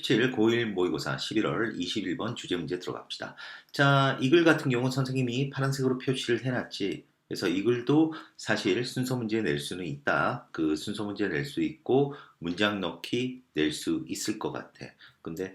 2017 고1 모의고사 11월 21번 주제 문제 들어갑시다. 자, 이 글 같은 경우 선생님이 파란색으로 표시를 해놨지. 그래서 이 글도 사실 순서 문제 낼 수는 있다. 그 순서 문제 낼 수 있고 문장 넣기 낼 수 있을 것 같아. 근데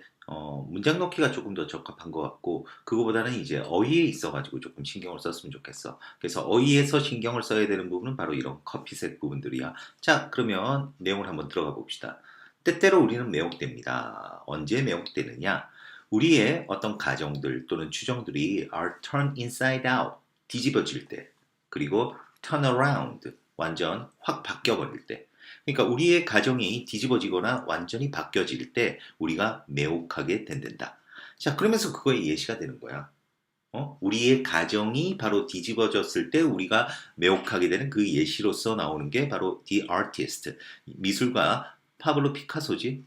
문장 넣기가 조금 더 적합한 것 같고 그거보다는 이제 어휘에 있어가지고 조금 신경을 썼으면 좋겠어. 그래서 어휘에서 신경을 써야 되는 부분은 바로 이런 커피색 부분들이야. 자, 그러면 내용을 한번 들어가 봅시다. 때때로 우리는 매혹됩니다. 언제 매혹되느냐? 우리의 어떤 가정들 또는 추정들이 are turned inside out, 뒤집어질 때, 그리고 turn around, 완전 확 바뀌어버릴 때. 그러니까 우리의 가정이 뒤집어지거나 완전히 바뀌어질 때 우리가 매혹하게 된다. 자, 그러면서 그거에 예시가 되는 거야. 우리의 가정이 바로 뒤집어졌을 때 우리가 매혹하게 되는 그 예시로서 나오는 게 바로 The Artist, 미술가 파블로 피카소지.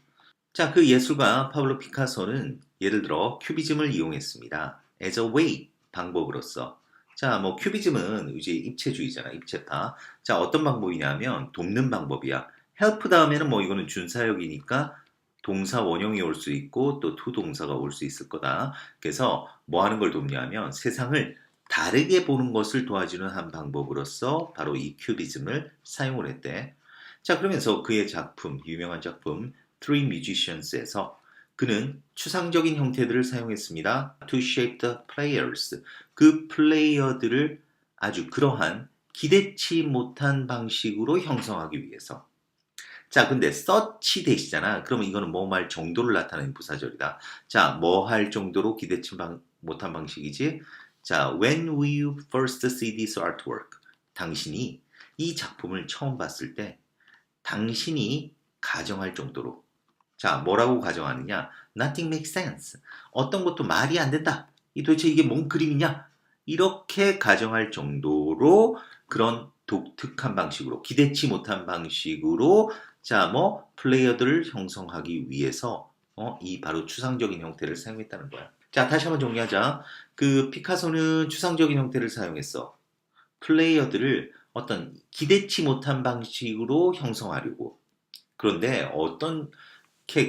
자, 그 예술가 파블로 피카소는 예를 들어 큐비즘을 이용했습니다. as a way, 방법으로서. 자, 뭐 큐비즘은 이제 입체주의잖아, 입체파. 자, 어떤 방법이냐면 돕는 방법이야. help 다음에는 뭐 이거는 준사역이니까 동사 원형이 올 수 있고 또 to 동사가 올 수 있을 거다. 그래서 뭐 하는 걸 돕냐면 세상을 다르게 보는 것을 도와주는 한 방법으로서 바로 이 큐비즘을 사용을 했대. 자, 그러면서 그의 작품, 유명한 작품 Three Musicians에서 그는 추상적인 형태들을 사용했습니다. To shape the players. 그 플레이어들을 아주 그러한 기대치 못한 방식으로 형성하기 위해서. 자, 근데 such 대시잖아. 그러면 이거는 뭐 말 정도를 나타내는 부사절이다. 자, 뭐 할 정도로 기대치 못한 방식이지? 자, when will you first see this artwork? 당신이 이 작품을 처음 봤을 때 당신이 가정할 정도로. 자, 뭐라고 가정하느냐? Nothing makes sense. 어떤 것도 말이 안 된다. 이 도대체 이게 뭔 그림이냐? 이렇게 가정할 정도로 그런 독특한 방식으로, 기대치 못한 방식으로, 자, 뭐, 플레이어들을 형성하기 위해서, 이 바로 추상적인 형태를 사용했다는 거야. 자, 다시 한번 정리하자. 그 피카소는 추상적인 형태를 사용했어. 플레이어들을 어떤 기대치 못한 방식으로 형성하려고. 그런데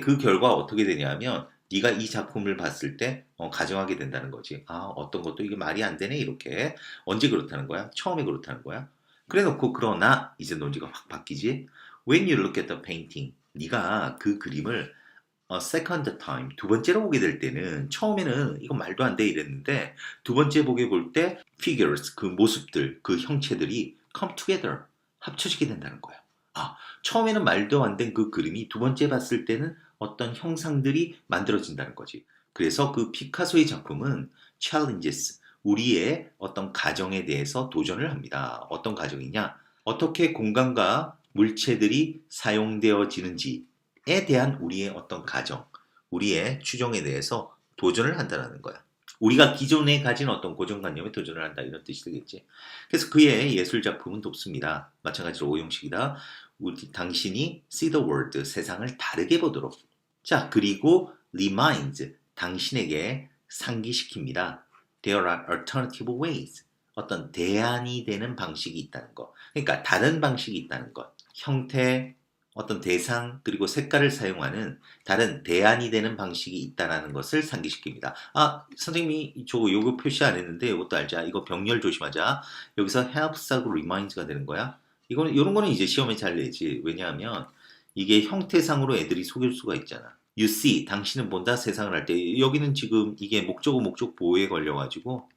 그 결과 어떻게 되냐면 네가 이 작품을 봤을 때 가정하게 된다는 거지. 아, 어떤 것도 이게 말이 안 되네 이렇게. 언제 그렇다는 거야? 처음에 그렇다는 거야. 그래 놓고 그러나 이제 논지가 확 바뀌지. When you look at the painting, 네가 그 그림을 second time, 두 번째로 보게 될 때는 처음에는 이거 말도 안 돼 이랬는데 두 번째 보게 볼 때 figures, 그 모습들, 그 형체들이 come together, 합쳐지게 된다는 거야. 아, 처음에는 말도 안 된 그 그림이 두 번째 봤을 때는 어떤 형상들이 만들어진다는 거지. 그래서 그 피카소의 작품은 challenges, 우리의 어떤 가정에 대해서 도전을 합니다. 어떤 가정이냐? 어떻게 공간과 물체들이 사용되어지는지 에 대한 우리의 어떤 가정, 우리의 추정에 대해서 도전을 한다는 거야. 우리가 기존에 가진 어떤 고정관념에 도전을 한다 이런 뜻이 되겠지. 그래서 그의 예술 작품은 돕습니다. 마찬가지로 오형식이다. 당신이 see the world, 세상을 다르게 보도록. 자, 그리고 reminds, 당신에게 상기시킵니다. There are alternative ways. 어떤 대안이 되는 방식이 있다는 것. 그러니까 다른 방식이 있다는 것. 형태, 어떤 대상 그리고 색깔을 사용하는 다른 대안이 되는 방식이 있다는 것을 상기시킵니다. 아, 선생님이 요거 표시 안 했는데 이것도 알자. 이거 병렬 조심하자. 여기서 helps하고 reminds가 되는 거야. 이런 거는 이제 시험에 잘 내지. 왜냐하면 이게 형태상으로 애들이 속일 수가 있잖아. You see, 당신은 본다 세상을 할 때 여기는 지금 이게 목적어 목적 보호에 걸려가지고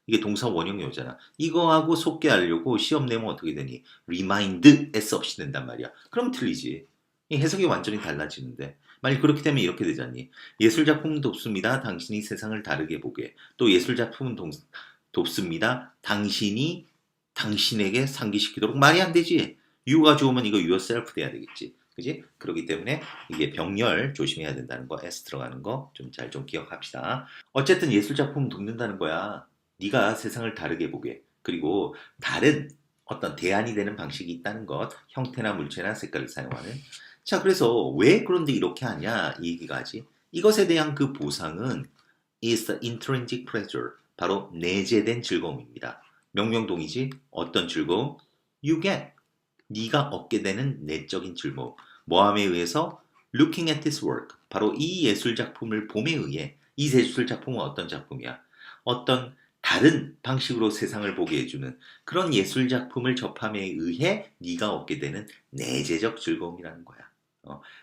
이게 동사 원형이 오잖아. 이거하고 속게 하려고 시험 내면 어떻게 되니? remind s 없이 된단 말이야. 그럼 틀리지. 이 해석이 완전히 달라지는데. 만약 그렇게 되면 이렇게 되잖니. 예술작품은 돕습니다. 당신이 세상을 다르게 보게. 또 예술작품은 돕습니다. 당신이 당신에게 상기시키도록. 말이 안 되지. you가 좋으면 이거 yourself 돼야 되겠지. 그지? 그렇기 때문에 이게 병렬 조심해야 된다는 거, s 들어가는 거 좀 잘 좀 기억합시다. 어쨌든 예술작품 돕는다는 거야. 네가 세상을 다르게 보게. 그리고 다른 어떤 대안이 되는 방식이 있다는 것. 형태나 물체나 색깔을 사용하는. 자, 그래서 왜 그런데 이렇게 하냐 이 얘기가 하지. 이것에 대한 그 보상은 is the intrinsic pleasure. 바로 내재된 즐거움입니다. 명명동이지. 어떤 즐거움? You get. 네가 얻게 되는 내적인 즐거움. 뭐함에 의해서? looking at this work. 바로 이 예술 작품을 봄에 의해 이 예술 작품은 어떤 작품이야? 어떤 다른 방식으로 세상을 보게 해주는 그런 예술 작품을 접함에 의해 네가 얻게 되는 내재적 즐거움이라는 거야.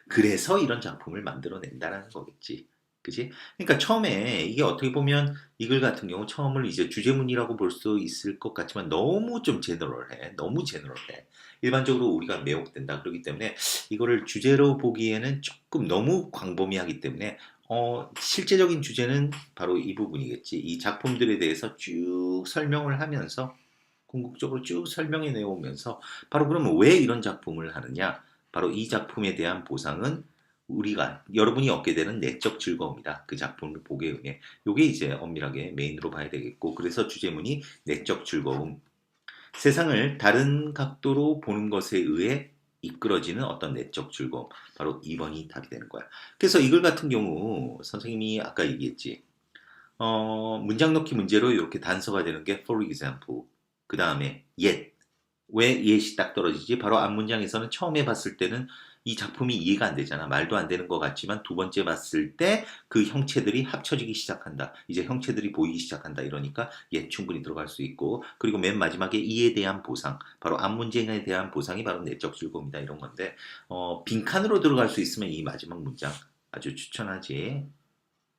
그래서 이런 작품을 만들어낸다라는 거겠지. 그지? 그러니까 처음에 이게 어떻게 보면 이글 같은 경우 처음을 이제 주제문이라고 볼 수 있을 것 같지만 너무 좀 제너럴해. 너무 제너럴해. 일반적으로 우리가 매혹된다. 그렇기 때문에 이거를 주제로 보기에는 조금 너무 광범위하기 때문에 실제적인 주제는 바로 이 부분이겠지. 이 작품들에 대해서 쭉 설명을 하면서 궁극적으로 쭉 설명해 내오면서 바로 그러면 왜 이런 작품을 하느냐? 바로 이 작품에 대한 보상은 우리가 여러분이 얻게 되는 내적 즐거움이다. 그 작품을 보게 의해. 요게 이제 엄밀하게 메인으로 봐야 되겠고 그래서 주제문이 내적 즐거움. 세상을 다른 각도로 보는 것에 의해 이끌어지는 어떤 내적 즐거움. 바로 2번이 답이 되는 거야. 그래서 이글 같은 경우 선생님이 아까 얘기했지. 문장 넣기 문제로 이렇게 단서가 되는 게 for example. 그 다음에 yet. 왜 yet이 딱 떨어지지? 바로 앞문장에서는 처음에 봤을 때는 이 작품이 이해가 안 되잖아. 말도 안 되는 것 같지만 두 번째 봤을 때 그 형체들이 합쳐지기 시작한다. 이제 형체들이 보이기 시작한다. 이러니까 yet 충분히 들어갈 수 있고 그리고 맨 마지막에 이에 대한 보상. 바로 앞문장에 대한 보상이 바로 내적 즐거움이다. 이런 건데 빈칸으로 들어갈 수 있으면 이 마지막 문장 아주 추천하지.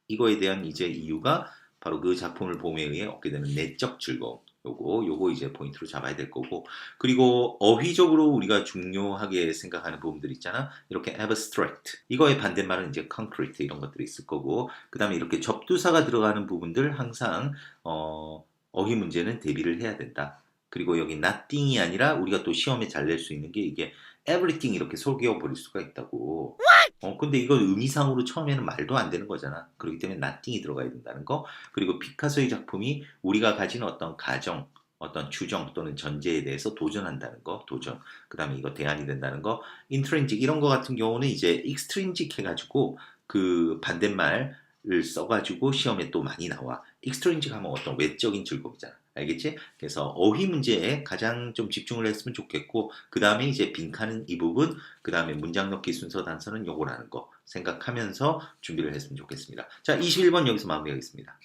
이거에 대한 이제 이유가 바로 그 작품을 봄에 의해 얻게 되는 내적 즐거움. 요거 이제 포인트로 잡아야 될 거고. 그리고 어휘적으로 우리가 중요하게 생각하는 부분들 있잖아. 이렇게 abstract. 이거의 반대말은 이제 concrete 이런 것들이 있을 거고. 그 다음에 이렇게 접두사가 들어가는 부분들 항상, 어휘 문제는 대비를 해야 된다. 그리고 여기 nothing이 아니라 우리가 또 시험에 잘 낼 수 있는 게 이게 everything 이렇게 속여 버릴 수가 있다고. 근데 이거 의미상으로 처음에는 말도 안 되는 거잖아. 그렇기 때문에 nothing이 들어가야 된다는 거. 그리고 피카소의 작품이 우리가 가진 어떤 가정, 어떤 추정 또는 전제에 대해서 도전한다는 거, 도전. 그 다음에 이거 대안이 된다는 거. intrinsic 이런 거 같은 경우는 이제 extrinsic 해가지고 그 반대말을 써가지고 시험에 또 많이 나와. extrinsic 하면 어떤 외적인 즐거움이잖아. 알겠지? 그래서 어휘 문제에 가장 좀 집중을 했으면 좋겠고 그 다음에 이제 빈칸은 이 부분 그 다음에 문장 넣기 순서 단서는 요거라는 거 생각하면서 준비를 했으면 좋겠습니다. 자, 21번 여기서 마무리하겠습니다.